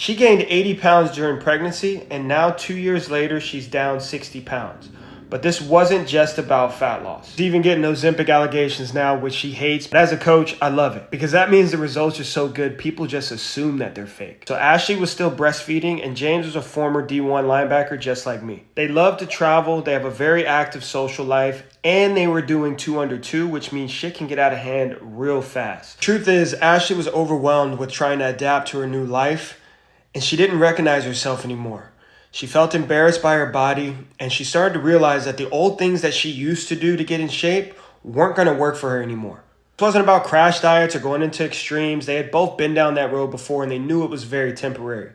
She gained 80 pounds during pregnancy, and now 2 years later, she's down 60 pounds. But this wasn't just about fat loss. She's even getting Ozempic allegations now, which she hates. But as a coach, I love it because that means the results are so good, people just assume that they're fake. So Ashley was still breastfeeding, and James was a former D1 linebacker just like me. They love to travel, they have a very active social life, and they were doing 2 under 2, which means shit can get out of hand real fast. Truth is, Ashley was overwhelmed with trying to adapt to her new life, and she didn't recognize herself anymore. She felt embarrassed by her body, and she started to realize that the old things that she used to do to get in shape weren't going to work for her anymore. It wasn't about crash diets or going into extremes. They had both been down that road before, and they knew it was very temporary.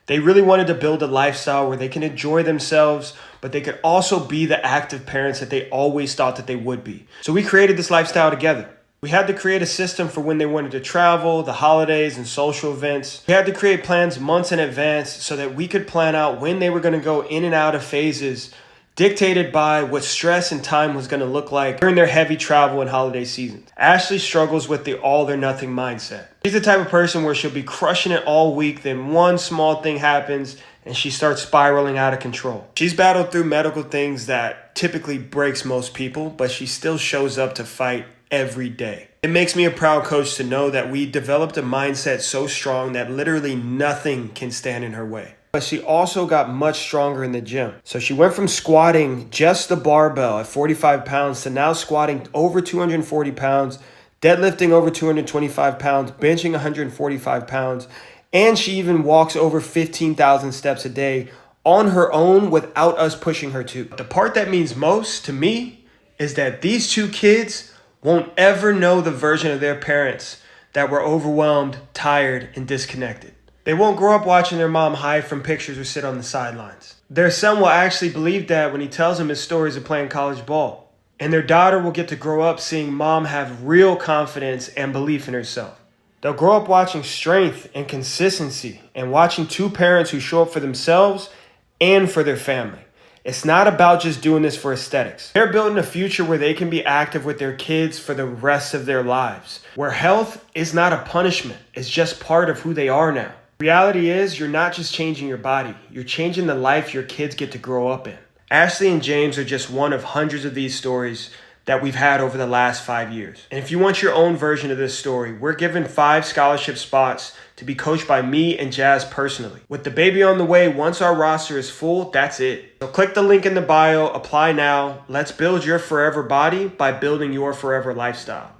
They really wanted to build a lifestyle where they can enjoy themselves, but they could also be the active parents that they always thought that they would be. So we created this lifestyle together. We had to create a system for when they wanted to travel, the holidays, and social events. We had to create plans months in advance so that we could plan out when they were going to go in and out of phases dictated by what stress and time was going to look like during their heavy travel and holiday seasons. Ashley struggles with the all or nothing mindset. She's the type of person where she'll be crushing it all week, then one small thing happens and she starts spiraling out of control. She's battled through medical things that typically breaks most people, but she still shows up to fight every day. It makes me a proud coach to know that we developed a mindset so strong that literally nothing can stand in her way. But she also got much stronger in the gym. So she went from squatting just the barbell at 45 pounds to now squatting over 240 pounds, deadlifting over 225 pounds, benching 145 pounds, and she even walks over 15,000 steps a day on her own without us pushing her to. The part that means most to me is that these two kids won't ever know the version of their parents that were overwhelmed, tired, and disconnected. They won't grow up watching their mom hide from pictures or sit on the sidelines. Their son will actually believe Dad when he tells them his stories of playing college ball. And their daughter will get to grow up seeing Mom have real confidence and belief in herself. They'll grow up watching strength and consistency and watching two parents who show up for themselves and for their family. It's not about just doing this for aesthetics. They're building a future where they can be active with their kids for the rest of their lives, where health is not a punishment. It's just part of who they are now. Reality is, you're not just changing your body, you're changing the life your kids get to grow up in. Ashley and James are just one of hundreds of these stories that we've had over the last 5 years. And if you want your own version of this story, we're given 5 scholarship spots to be coached by me and Jazz personally. With the baby on the way, once our roster is full, that's it. So click the link in the bio, apply now. Let's build your forever body by building your forever lifestyle.